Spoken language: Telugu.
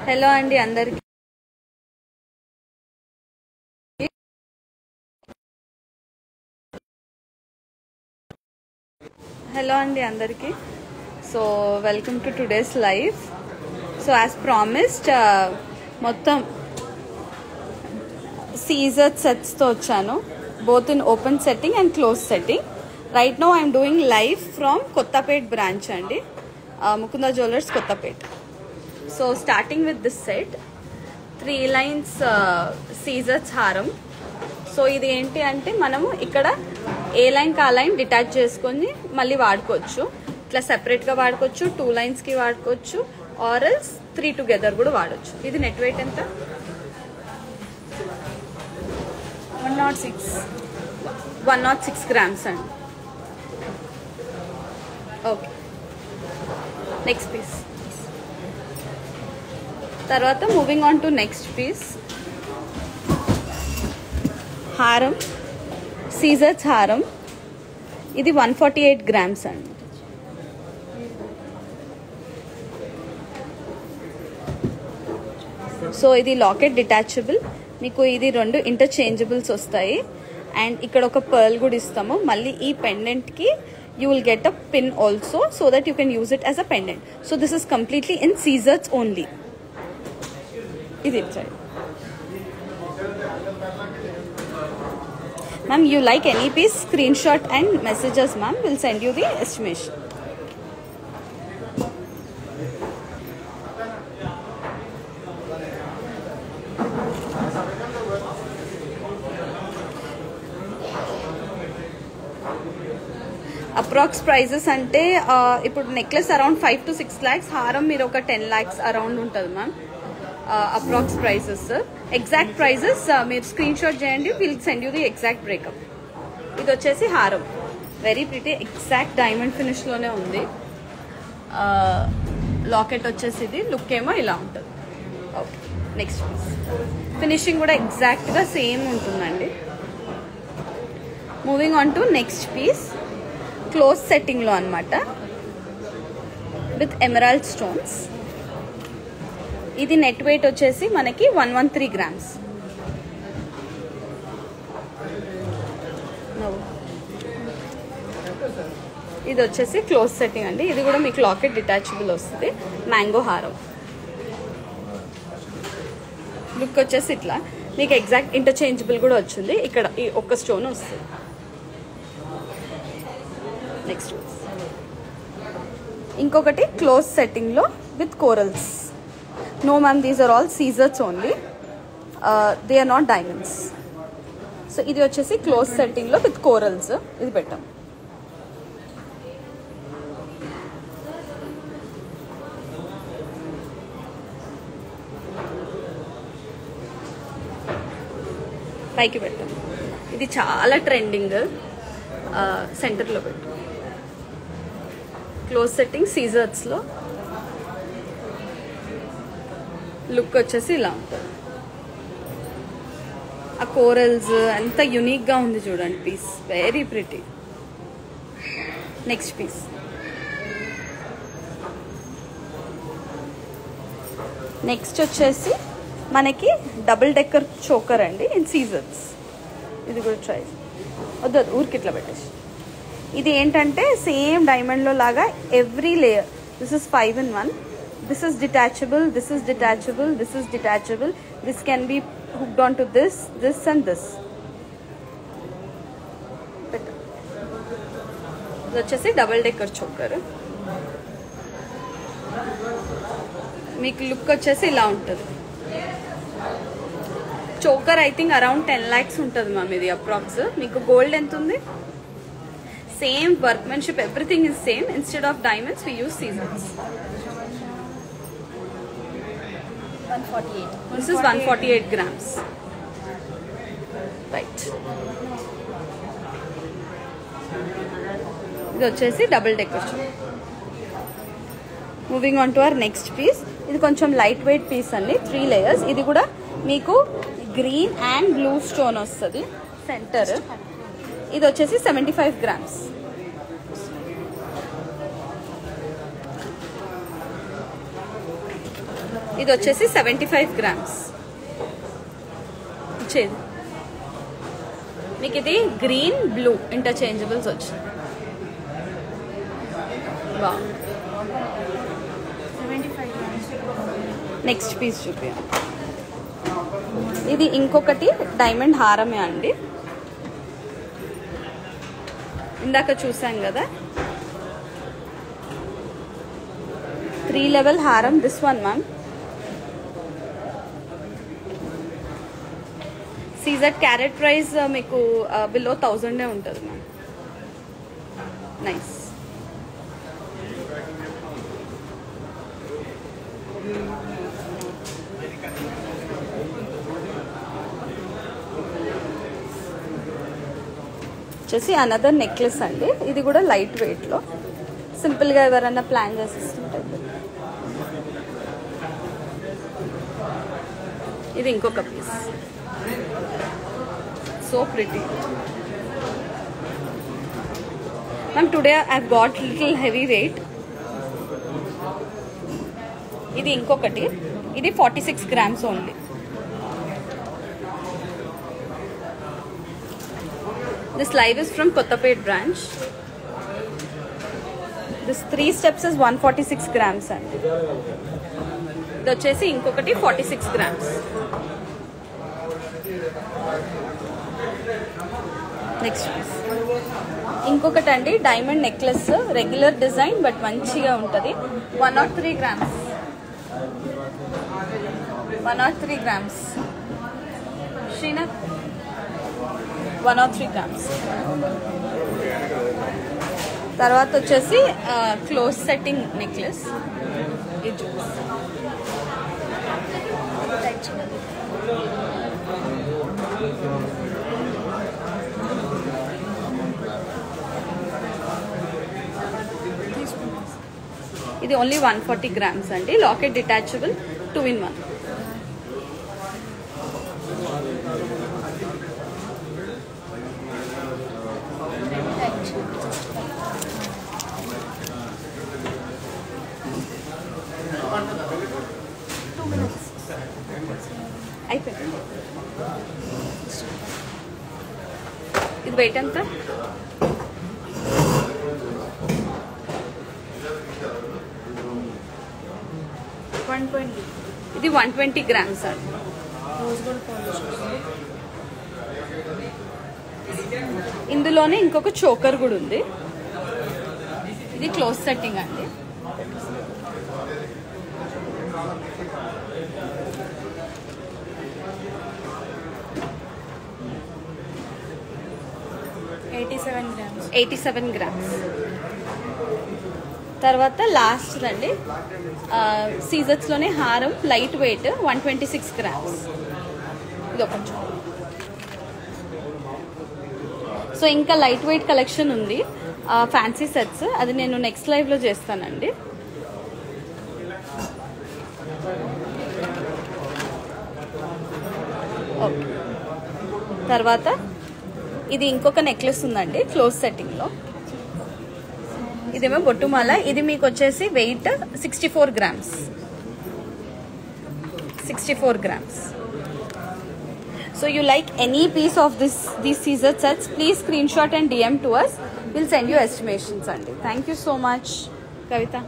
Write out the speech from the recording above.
హలో అండి అందరికి. హలో అండి అందరికి. So welcome to today's live. So as promised మొత్తం సీజర్ సెట్స్తో వచ్చాను, both in open setting and close setting. Right now I'm doing live from Kothapet branch అండి, Mukunda jewellers Kothapet. So starting with this set 3 lines Caesars హారం. సో ఇది ఏంటి అంటే మనము ఇక్కడ ఏ లైన్ కా లైన్ డిటాచ్ చేసుకొని మళ్ళీ వాడుకోవచ్చు. ఇట్లా సెపరేట్గా వాడుకోవచ్చు, 2 linesకి వాడుకోవచ్చు, ఆర్ఎల్స్ 3 together కూడా వాడచ్చు. ఇది నెట్ వెయిట్ ఎంత? 106 grams అండి. Okay, next piece. తర్వాత moving on to next piece, హారం, సీజర్స్ హారం. ఇది 148 grams అండి. సో ఇది లాకెట్ డిటాచబుల్, మీకు ఇది 2 ఇంటర్చేంజబుల్స్ వస్తాయి. అండ్ ఇక్కడ ఒక పర్ల్ కూడా ఇస్తాము. మళ్ళీ ఈ పెండెంట్కి you will get a pin also so that you can use it as a pendant. So this is completely in scissors only. Idi side. Ma'am, you like any piece, screenshot and messages ma'am, we'll send you the estimation. Approx prices అంటే ఇప్పుడు నెక్లెస్ అరౌండ్ 5 to 6 lakhs, హారం మీరు ఒక 10 lakhs అరౌండ్ ఉంటుంది ma'am. Approx prices, exact prices మీరు స్క్రీన్ షాట్ చేయండి, will send you the exact breakup. ఇది వచ్చేసి హారం, వెరీ ప్రిటీ, ఎగ్జాక్ట్ డైమండ్ ఫినిష్లోనే ఉంది. లాకెట్ వచ్చేసి ఇది, లుక్ ఏమో ఇలా ఉంటుంది. Okay, next piece. ఫినిషింగ్ కూడా ఎగ్జాక్ట్గా సేమ్ ఉంటుందండి. Moving on to next piece, close సెట్టింగ్లో అనమాట, విత్ ఎమరాల్డ్ స్టోన్స్. ఇది నెట్ వెయిట్ వచ్చేసి మనకి 113 grams. ఇది వచ్చేసి క్లోజ్ సెట్టింగ్ అండి. ఇది కూడా మీకు లాకెట్ డిటాచబుల్ వస్తుంది. మ్యాంగో హారం లుక్ వచ్చేసి ఇట్లా, మీకు ఎగ్జాక్ట్ ఇంటర్చేంజబుల్ కూడా వచ్చింది. ఇక్కడ ఈ ఒక్క స్టోన్ వస్తుంది. నెక్స్ట్ ఇంకొకటి క్లోజ్ సెట్టింగ్లో with corals. No ma'am, these are all seizers only, they are not diamonds. So ఇది వచ్చేసి క్లోజ్ సెట్టింగ్లో విత్ కోరల్స్. ఇది పెట్టాం. పైకి పెట్టాం. ఇది చాలా ట్రెండింగ్, సెంటర్లో పెట్టు. క్లోజ్ సెట్టింగ్ సీజర్స్లో లుక్ వచ్చేసి ఇలా ఉంటుంది. ఆ కోరల్స్ అంత యునిక్గా ఉంది చూడండి piece, very pretty. Next piece, next వచ్చేసి మనకి డబుల్ డెక్కర్ చోకర్ అండి ఇన్ సీజర్స్. ఇది కూడా ట్రై వద్దు, ఊరికి ఇట్లా పెట్టేసి. ఇది ఏంటంటే సేమ్ డైమండ్లో లాగా every layer, this is 5 in 1. This is detachable, this is detachable, this is detachable, this can be hooked on to this, this and this. ఇది వచ్చేసి డబుల్ డెక్కర్ చోకర్. మీకు లుక్ వచ్చేసి ఇలా ఉంటుంది. Choker I think around 10 lakhs ఉంటుంది మ్యామ్. ఇది అప్రాక్స్. మీకు గోల్డ్ ఎంత ఉంది? Same workmanship, everything is same. Instead of diamonds we use సీజర్స్. 148. This is 148 grams. Right. ఇది వచ్చేసి double decker. Moving on to our next piece. ఇది కొంచెం లైట్ వెయిట్ పీస్ అండి, 3 layers. ఇది కూడా మీకు గ్రీన్ అండ్ బ్లూ స్టోన్ వస్తుంది సెంటర్. ఇది వచ్చేసి 75 grams. ఇది వచ్చేసి 75 grams. ఇచ్చేది మీకు ఇది గ్రీన్ బ్లూ ఇంటర్చేంజబుల్స్ వచ్చింది. బాగుంది. నెక్స్ట్ పీస్ చూపి. ఇది ఇంకొకటి డైమండ్ హారమే అండి. ఇందాక చూసాం కదా 3 level హారం. This one ma'am CZ carrot price మీకు బిలో 1000 ఉంటుంది మ్యామ్. నైస్. వచ్చేసి అనదర్ నెక్లెస్ అండి. ఇది కూడా లైట్ వెయిట్లో సింపుల్గా ఎవరన్నా ప్లాన్ చేసేస్తుంటారు. ఇది ఇంకొక piece. So pretty ma'am. Today I got little heavy weight. ఇది ఇంకొకటి. ఇది 46 grams only. This live is from Kottapet branch. This 3 steps is 146 grams అండి. ఇది వచ్చేసి ఇంకొకటి 46 grams. నెక్స్ట్ పీస్ ఇంకొకటి అండి. Diamond necklace, regular design but మంచిగా ఉంటుంది. 103 grams. 103 grams. శ్రీనాథ్ 103 grams. తర్వాత వచ్చేసి క్లోజ్ సెట్టింగ్ నెక్లెస్. ఇది ఇది ఓన్లీ 140 grams అండి. Locket detachable 2-in-1. అయిపోయింది. ఇది వెయిట్ ఎంత? ఇది 120 grams అండి. ఇందులోనే ఇంకొక చోకర్ కూడా ఉంది. ఇది క్లోజ్ సెట్టింగ్ అండి. $87 grams. తర్వాత లాస్ట్ అండి సీజర్స్లోనే హారం లైట్ వెయిట్ 126 grams. ఇది ఒకటి. సో ఇంకా లైట్ వెయిట్ కలెక్షన్ ఉంది, ఫ్యాన్సీ సెట్స్. అది నేను నెక్స్ట్ లైవ్లో చేస్తానండి. ఓకే. తర్వాత ఇది ఇంకొక నెక్లెస్ ఉందండి క్లోజ్ సెట్టింగ్లో. ఇదేమో బొట్టుమాల. ఇది మీకు వచ్చేసి wait 64 grams. 64 grams. So you like any piece of these Caesar sets, please screenshot and DM to us. We'll send you estimations. Thank you so much, Kavita.